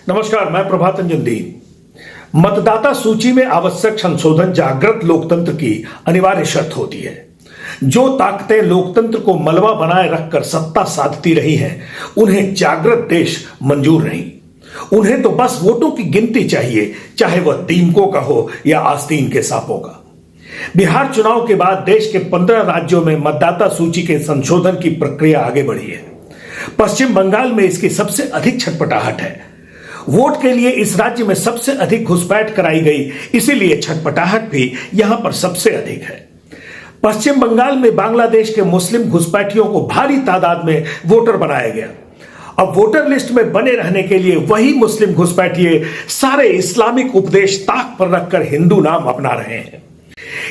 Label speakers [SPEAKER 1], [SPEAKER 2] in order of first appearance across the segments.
[SPEAKER 1] नमस्कार, मैं प्रभात रंजन दीन। मतदाता सूची में आवश्यक संशोधन जागृत लोकतंत्र की अनिवार्य शर्त होती है। जो ताकतें लोकतंत्र को मलबा बनाए रखकर सत्ता साधती रही हैं, उन्हें जागृत देश मंजूर नहीं। उन्हें तो बस वोटों की गिनती चाहिए, चाहे वह दीमकों का हो या आस्तीन के सांपों का। बिहार चुनाव के बाद देश के 15 राज्यों में मतदाता सूची के संशोधन की प्रक्रिया आगे बढ़ी है। पश्चिम बंगाल में इसकी सबसे अधिक छटपटाहट है। वोट के लिए इस राज्य में सबसे अधिक घुसपैठ कराई गई, इसीलिए छटपटाहट भी यहां पर सबसे अधिक है। पश्चिम बंगाल में बांग्लादेश के मुस्लिम घुसपैठियों को भारी तादाद में वोटर बनाया गया। अब वोटर लिस्ट में बने रहने के लिए वही मुस्लिम घुसपैठिए सारे इस्लामिक उपदेश ताक पर रखकर हिंदू नाम अपना रहे हैं।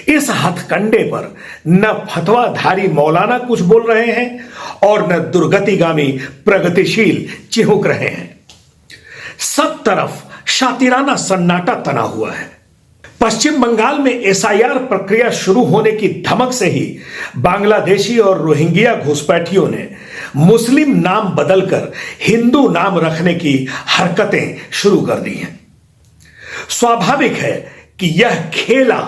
[SPEAKER 1] इस हथकंडे पर न फतवाधारी मौलाना कुछ बोल रहे हैं और न दुर्गतिगामी प्रगतिशील चिहुक रहे हैं। सब तरफ शातिराना सन्नाटा तना हुआ है। पश्चिम बंगाल में एसआईआर प्रक्रिया शुरू होने की धमक से ही बांग्लादेशी और रोहिंग्या घुसपैठियों ने मुस्लिम नाम बदलकर हिंदू नाम रखने की हरकतें शुरू कर दी हैं। स्वाभाविक है कि यह खेला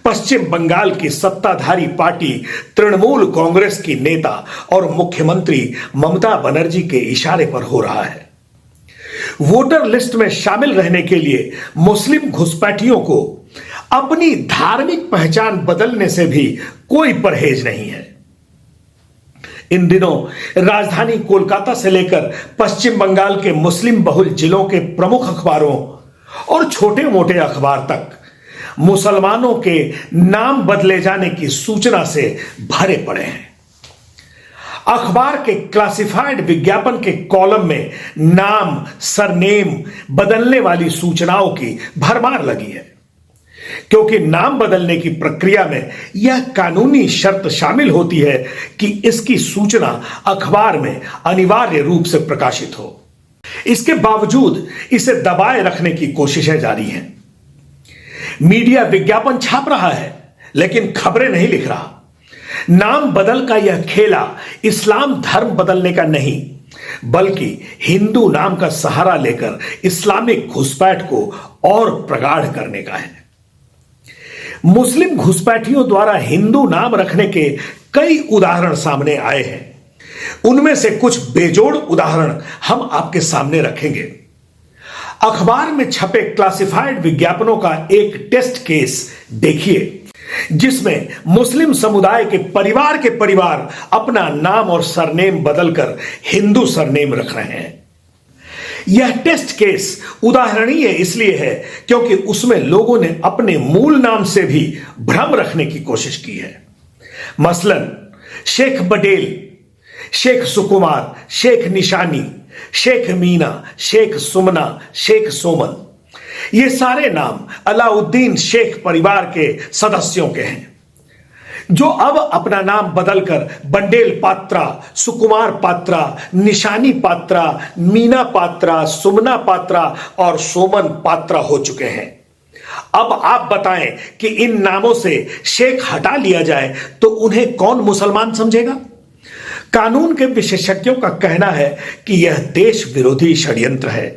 [SPEAKER 1] पश्चिम बंगाल की सत्ताधारी पार्टी तृणमूल कांग्रेस की नेता और मुख्यमंत्री ममता बनर्जी के इशारे पर हो रहा है। वोटर लिस्ट में शामिल रहने के लिए मुस्लिम घुसपैठियों को अपनी धार्मिक पहचान बदलने से भी कोई परहेज नहीं है। इन दिनों राजधानी कोलकाता से लेकर पश्चिम बंगाल के मुस्लिम बहुल जिलों के प्रमुख अखबारों और छोटे मोटे अखबार तक मुसलमानों के नाम बदले जाने की सूचना से भरे पड़े हैं। अखबार के क्लासिफाइड विज्ञापन के कॉलम में नाम सरनेम बदलने वाली सूचनाओं की भरमार लगी है, क्योंकि नाम बदलने की प्रक्रिया में यह कानूनी शर्त शामिल होती है कि इसकी सूचना अखबार में अनिवार्य रूप से प्रकाशित हो। इसके बावजूद इसे दबाए रखने की कोशिशें जारी हैं। मीडिया विज्ञापन छाप रहा है, लेकिन खबरें नहीं लिख रहा। नाम बदल का यह खेला इस्लाम धर्म बदलने का नहीं, बल्कि हिंदू नाम का सहारा लेकर इस्लामिक घुसपैठ को और प्रगाढ़ करने का है। मुस्लिम घुसपैठियों द्वारा हिंदू नाम रखने के कई उदाहरण सामने आए हैं। उनमें से कुछ बेजोड़ उदाहरण हम आपके सामने रखेंगे। अखबार में छपे क्लासिफाइड विज्ञापनों का एक टेस्ट केस देखिए, जिसमें मुस्लिम समुदाय के परिवार अपना नाम और सरनेम बदलकर हिंदू सरनेम रख रहे हैं। यह टेस्ट केस उदाहरणीय इसलिए है क्योंकि उसमें लोगों ने अपने मूल नाम से भी भ्रम रखने की कोशिश की है। मसलन शेख बडेल, शेख सुकुमार, शेख निशानी, शेख मीना, शेख सुमना, शेख सोमन, ये सारे नाम अलाउद्दीन शेख परिवार के सदस्यों के हैं, जो अब अपना नाम बदलकर बंडेल पात्रा, सुकुमार पात्रा, निशानी पात्रा, मीना पात्रा, सुमना पात्रा और सोमन पात्रा हो चुके हैं। अब आप बताएं कि इन नामों से शेख हटा लिया जाए तो उन्हें कौन मुसलमान समझेगा? कानून के विशेषज्ञों का कहना है कि यह देश विरोधी षड्यंत्र है।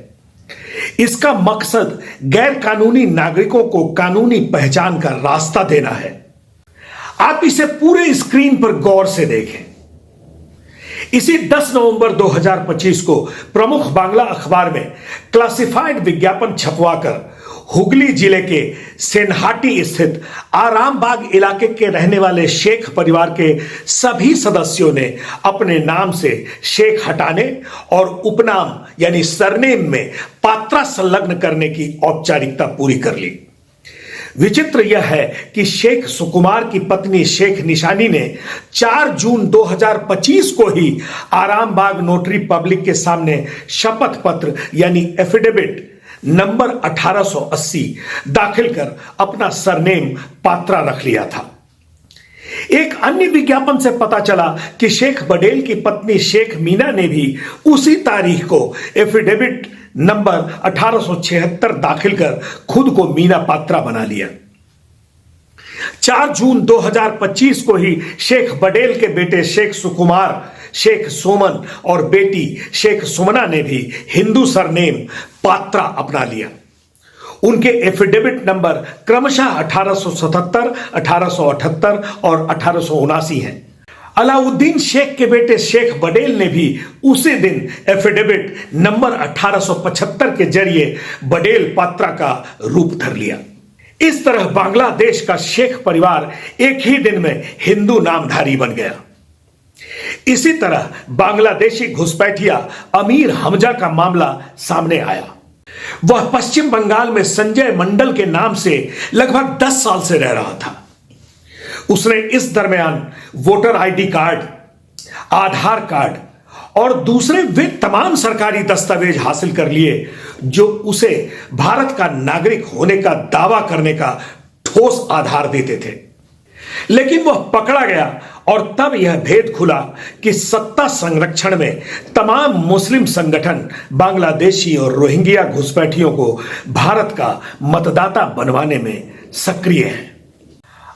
[SPEAKER 1] इसका मकसद गैर कानूनी नागरिकों को कानूनी पहचान का रास्ता देना है। आप इसे पूरे स्क्रीन पर गौर से देखें। इसी 10 नवंबर 2025 को प्रमुख बांग्ला अखबार में क्लासिफाइड विज्ञापन छपवाकर हुगली जिले के सेनहाटी स्थित आरामबाग इलाके के रहने वाले शेख परिवार के सभी सदस्यों ने अपने नाम से शेख हटाने और उपनाम यानी सरनेम में पात्रा संलग्न करने की औपचारिकता पूरी कर ली। विचित्र यह है कि शेख सुकुमार की पत्नी शेख निशानी ने 4 जून 2025 को ही आरामबाग नोटरी पब्लिक के सामने शपथ पत्र यानी एफिडेविट नंबर 1880 दाखिल कर अपना सरनेम पात्रा रख लिया था। एक अन्य विज्ञापन से पता चला कि शेख बडेल की पत्नी शेख मीना ने भी उसी तारीख को एफिडेविट नंबर 1876 दाखिल कर खुद को मीना पात्रा बना लिया। 4 जून 2025 को ही शेख बडेल के बेटे शेख सुकुमार शेख सोमन और बेटी शेख सुमना ने भी हिंदू सरनेम पात्रा अपना लिया। उनके एफिडेविट नंबर क्रमशः 1877, 1878 और 1879 हैं। अलाउद्दीन शेख के बेटे शेख बडेल ने भी उसी दिन एफिडेविट नंबर 1875 के जरिए बडेल पात्रा का रूप धर लिया। इस तरह बांग्लादेश का शेख परिवार एक ही दिन में हिंदू नामधारी बन गया। इसी तरह बांग्लादेशी घुसपैठिया अमीर हमजा का मामला सामने आया। वह पश्चिम बंगाल में संजय मंडल के नाम से लगभग 10 साल से रह रहा था। उसने इस दरमियान वोटर आईडी कार्ड, आधार कार्ड और दूसरे वे तमाम सरकारी दस्तावेज हासिल कर लिए जो उसे भारत का नागरिक होने का दावा करने का ठोस आधार देते थे। लेकिन वह पकड़ा गया और तब यह भेद खुला कि सत्ता संरक्षण में तमाम मुस्लिम संगठन बांग्लादेशी और रोहिंग्या घुसपैठियों को भारत का मतदाता बनवाने में सक्रिय हैं।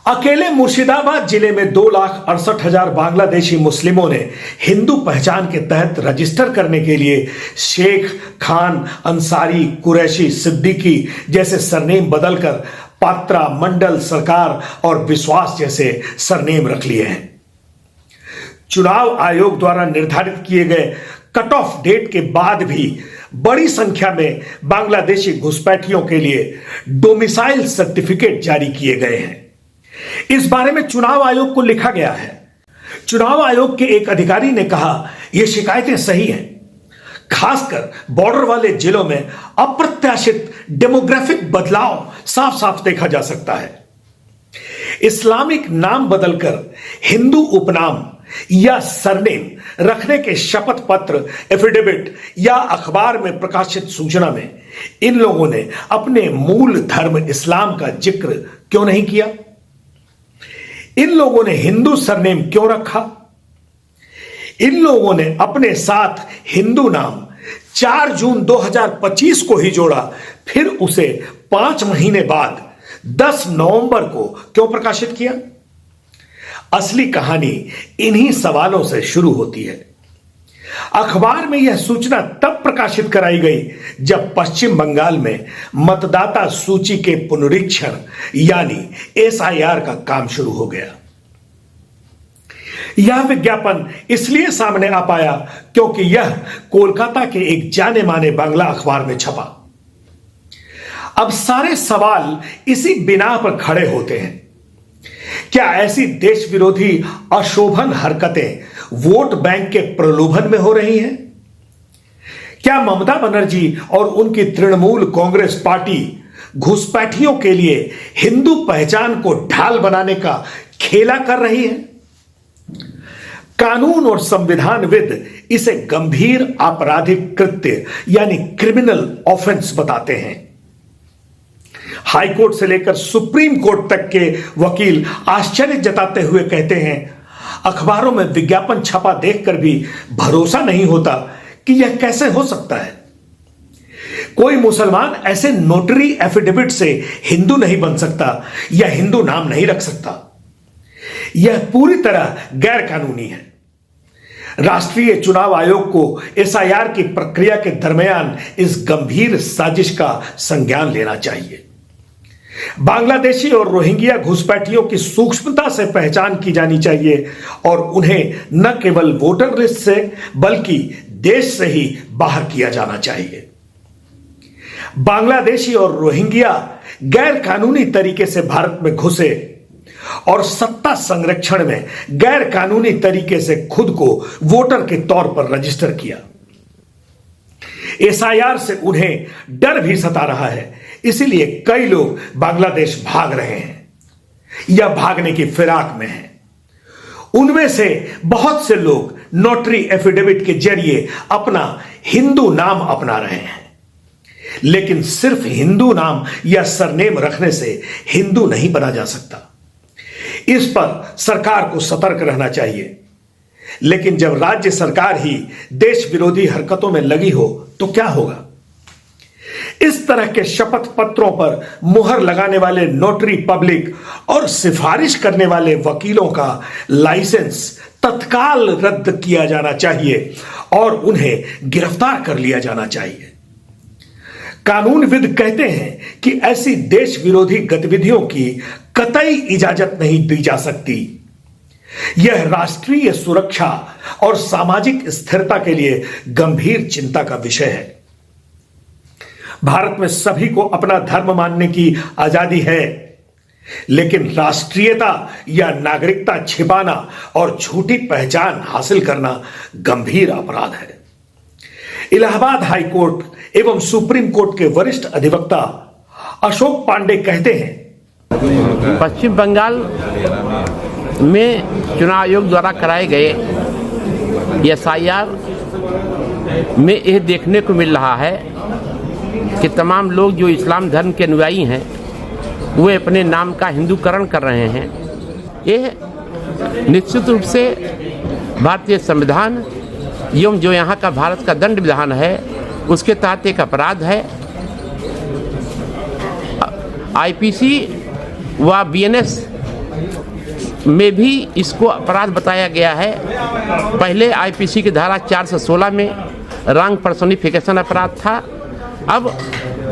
[SPEAKER 1] अकेले मुर्शिदाबाद जिले में 2,68,000 बांग्लादेशी मुस्लिमों ने हिंदू पहचान के तहत रजिस्टर करने के लिए शेख, खान, अंसारी, कुरैशी, सिद्दीकी जैसे सरनेम बदलकर पात्रा, मंडल, सरकार और विश्वास जैसे सरनेम रख लिए हैं। चुनाव आयोग द्वारा निर्धारित किए गए कट ऑफ डेट के बाद भी बड़ी संख्या में बांग्लादेशी घुसपैठियों के लिए डोमिसाइल सर्टिफिकेट जारी किए गए हैं। इस बारे में चुनाव आयोग को लिखा गया है। चुनाव आयोग के एक अधिकारी ने कहा, यह शिकायतें सही हैं। खासकर बॉर्डर वाले जिलों में अप्रत्याशित डेमोग्राफिक बदलाव साफ साफ देखा जा सकता है। इस्लामिक नाम बदलकर हिंदू उपनाम या सरनेम रखने के शपथ पत्र, एफिडेविट या अखबार में प्रकाशित सूचना में इन लोगों ने अपने मूल धर्म इस्लाम का जिक्र क्यों नहीं किया? इन लोगों ने हिंदू सरनेम क्यों रखा? इन लोगों ने अपने साथ हिंदू नाम 4 जून 2025 को ही जोड़ा, फिर उसे 5 महीने बाद 10 नवंबर को क्यों प्रकाशित किया? असली कहानी इन्हीं सवालों से शुरू होती है। अखबार में यह सूचना तब प्रकाशित कराई गई जब पश्चिम बंगाल में मतदाता सूची के पुनरीक्षण यानी एसआईआर का काम शुरू हो गया। यह विज्ञापन इसलिए सामने आ पाया क्योंकि यह कोलकाता के एक जाने माने बांग्ला अखबार में छपा। अब सारे सवाल इसी बिना पर खड़े होते हैं। क्या ऐसी देश विरोधी अशोभन हरकतें वोट बैंक के प्रलोभन में हो रही हैं? क्या ममता बनर्जी और उनकी तृणमूल कांग्रेस पार्टी घुसपैठियों के लिए हिंदू पहचान को ढाल बनाने का खेला कर रही है? कानून और संविधानविद इसे गंभीर आपराधिक कृत्य यानी क्रिमिनल ऑफेंस बताते हैं। हाईकोर्ट से लेकर सुप्रीम कोर्ट तक के वकील आश्चर्य जताते हुए कहते हैं, अखबारों में विज्ञापन छपा देखकर भी भरोसा नहीं होता कि यह कैसे हो सकता है। कोई मुसलमान ऐसे नोटरी एफिडेविट से हिंदू नहीं बन सकता या हिंदू नाम नहीं रख सकता। यह पूरी तरह गैर कानूनी है। राष्ट्रीय चुनाव आयोग को एसआईआर की प्रक्रिया के दरमियान इस गंभीर साजिश का संज्ञान लेना चाहिए। बांग्लादेशी और रोहिंग्या घुसपैठियों की सूक्ष्मता से पहचान की जानी चाहिए और उन्हें न केवल वोटर लिस्ट से बल्कि देश से ही बाहर किया जाना चाहिए। बांग्लादेशी और रोहिंग्या गैर कानूनी तरीके से भारत में घुसे और सत्ता संरक्षण में गैर कानूनी तरीके से खुद को वोटर के तौर पर रजिस्टर किया। एसआईआर से उन्हें डर भी सता रहा है, इसीलिए कई लोग बांग्लादेश भाग रहे हैं या भागने की फिराक में हैं। उनमें से बहुत से लोग नोटरी एफिडेविट के जरिए अपना हिंदू नाम अपना रहे हैं। लेकिन सिर्फ हिंदू नाम या सरनेम रखने से हिंदू नहीं बना जा सकता। इस पर सरकार को सतर्क रहना चाहिए। लेकिन जब राज्य सरकार ही देश विरोधी हरकतों में लगी हो तो क्या होगा? इस तरह के शपथ पत्रों पर मुहर लगाने वाले नोटरी पब्लिक और सिफारिश करने वाले वकीलों का लाइसेंस तत्काल रद्द किया जाना चाहिए और उन्हें गिरफ्तार कर लिया जाना चाहिए। कानूनविद कहते हैं कि ऐसी देश विरोधी गतिविधियों की कतई इजाजत नहीं दी जा सकती। यह राष्ट्रीय सुरक्षा और सामाजिक स्थिरता के लिए गंभीर चिंता का विषय है। भारत में सभी को अपना धर्म मानने की आजादी है, लेकिन राष्ट्रीयता या नागरिकता छिपाना और झूठी पहचान हासिल करना गंभीर अपराध है। इलाहाबाद हाई कोर्ट एवं सुप्रीम कोर्ट के वरिष्ठ अधिवक्ता अशोक पांडे कहते हैं,
[SPEAKER 2] पश्चिम बंगाल में चुनाव आयोग द्वारा कराए गए SIR में यह देखने को मिल रहा है कि तमाम लोग जो इस्लाम धर्म के अनुयायी हैं वे अपने नाम का हिंदूकरण कर रहे हैं। यह निश्चित रूप से भारतीय संविधान एवं जो यहाँ का भारत का दंड विधान है उसके तहत एक अपराध है। IPC व BNS में भी इसको अपराध बताया गया है। पहले IPC की धारा 416 में रंग पर्सोनिफिकेशन अपराध था, अब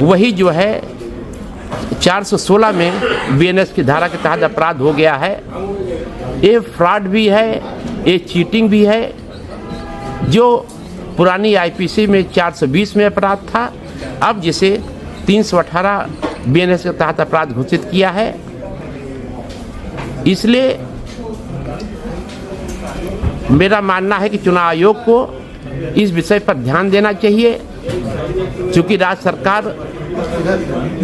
[SPEAKER 2] वही जो है 416 में BNS की धारा के तहत अपराध हो गया है। ये फ्रॉड भी है, ये चीटिंग भी है। जो पुरानी IPC में 420 में अपराध था, अब जिसे 318 BNS के तहत अपराध घोषित किया है। इसलिए मेरा मानना है कि चुनाव आयोग को इस विषय पर ध्यान देना चाहिए, क्योंकि राज्य सरकार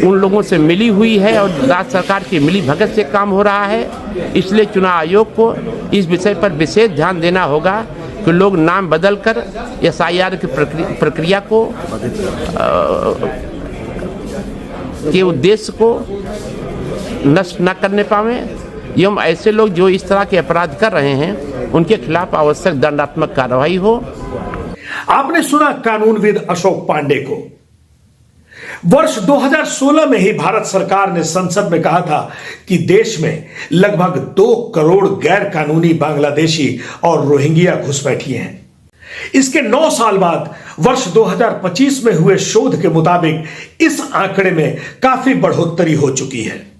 [SPEAKER 2] उन लोगों से मिली हुई है और राज्य सरकार की मिली भगत से काम हो रहा है। इसलिए चुनाव आयोग को इस विषय पर विशेष ध्यान देना होगा कि लोग नाम बदलकर SIR की प्रक्रिया को के उद्देश्य को नष्ट न करने पावें एवं ऐसे लोग जो इस तरह के अपराध कर रहे हैं उनके खिलाफ आवश्यक दंडात्मक कार्रवाई हो।
[SPEAKER 1] आपने सुना कानूनविद अशोक पांडे को। वर्ष 2016 में ही भारत सरकार ने संसद में कहा था कि देश में लगभग 2 करोड़ गैर कानूनी बांग्लादेशी और रोहिंग्या घुसपैठिए हैं। इसके 9 साल बाद वर्ष 2025 में हुए शोध के मुताबिक इस आंकड़े में काफी बढ़ोतरी हो चुकी है।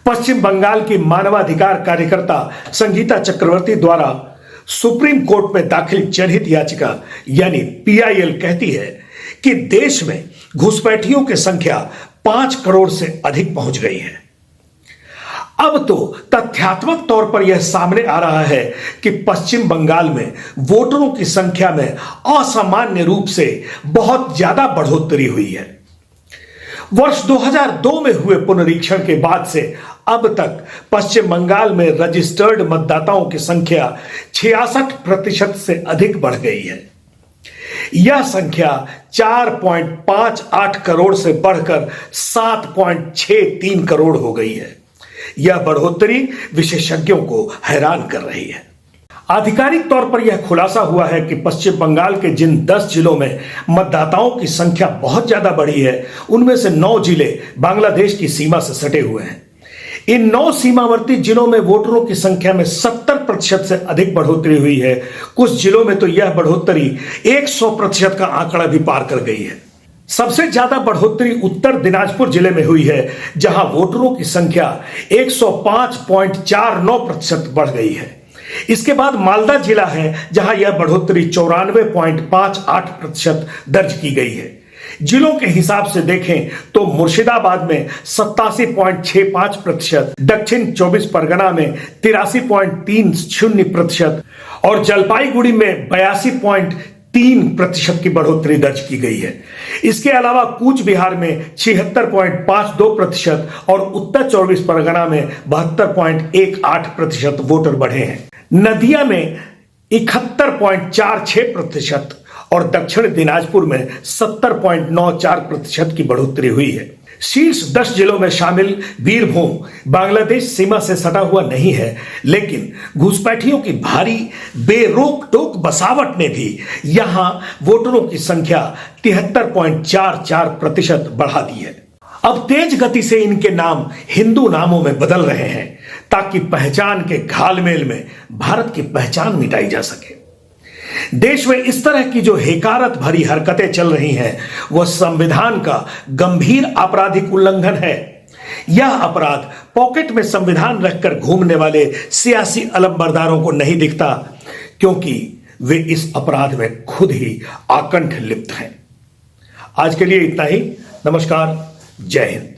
[SPEAKER 1] पश्चिम बंगाल की मानवाधिकार कार्यकर्ता संगीता चक्रवर्ती द्वारा सुप्रीम कोर्ट में दाखिल जनहित याचिका यानी PIL कहती है कि देश में घुसपैठियों की संख्या 5 करोड़ से अधिक पहुंच गई है। अब तो तथ्यात्मक तौर पर यह सामने आ रहा है कि पश्चिम बंगाल में वोटरों की संख्या में असामान्य रूप से बहुत ज्यादा बढ़ोतरी हुई है। वर्ष 2002 में हुए पुनरीक्षण के बाद से अब तक पश्चिम बंगाल में रजिस्टर्ड मतदाताओं की संख्या 66% से अधिक बढ़ गई है। यह संख्या 4.58 करोड़ से बढ़कर 7.63 करोड़ हो गई है। यह बढ़ोतरी विशेषज्ञों को हैरान कर रही है। आधिकारिक तौर पर यह खुलासा हुआ है कि पश्चिम बंगाल के जिन 10 जिलों में मतदाताओं की संख्या बहुत ज्यादा बढ़ी है, उनमें से 9 जिले बांग्लादेश की सीमा से सटे हुए हैं। इन 9 सीमावर्ती जिलों में वोटरों की संख्या में 70% से अधिक बढ़ोतरी हुई है। कुछ जिलों में तो यह बढ़ोतरी 100% का आंकड़ा भी पार कर गई है। सबसे ज्यादा बढ़ोतरी उत्तर दिनाजपुर जिले में हुई है, जहां वोटरों की संख्या 105.49% बढ़ गई है। इसके बाद मालदा जिला है, जहां यह बढ़ोतरी 94.58% दर्ज की गई है। जिलों के हिसाब से देखें तो मुर्शिदाबाद में 87.65%, दक्षिण 24 परगना में 83.30% और जलपाईगुड़ी में 82.3% की बढ़ोतरी दर्ज की गई है। इसके अलावा कूच बिहार में 76.52% और उत्तर 24 परगना में 72.18% वोटर बढ़े हैं। नदिया में 71.46% और दक्षिण दिनाजपुर में 70.94% की बढ़ोतरी हुई है। शीर्ष 10 जिलों में शामिल बीरभूम बांग्लादेश सीमा से सटा हुआ नहीं है, लेकिन घुसपैठियों की भारी बेरोक टोक बसावट ने भी यहां वोटरों की संख्या 73.44% बढ़ा दी है। अब तेज गति से इनके नाम हिंदू नामों में बदल रहे हैं ताकि पहचान के घालमेल में भारत की पहचान मिटाई जा सके। देश में इस तरह की जो हिकारत भरी हरकतें चल रही हैं, वह संविधान का गंभीर आपराधिक उल्लंघन है। यह अपराध पॉकेट में संविधान रखकर घूमने वाले सियासी अलंबरदारों को नहीं दिखता, क्योंकि वे इस अपराध में खुद ही आकंठ लिप्त हैं। आज के लिए इतना ही। नमस्कार, जय हिंद।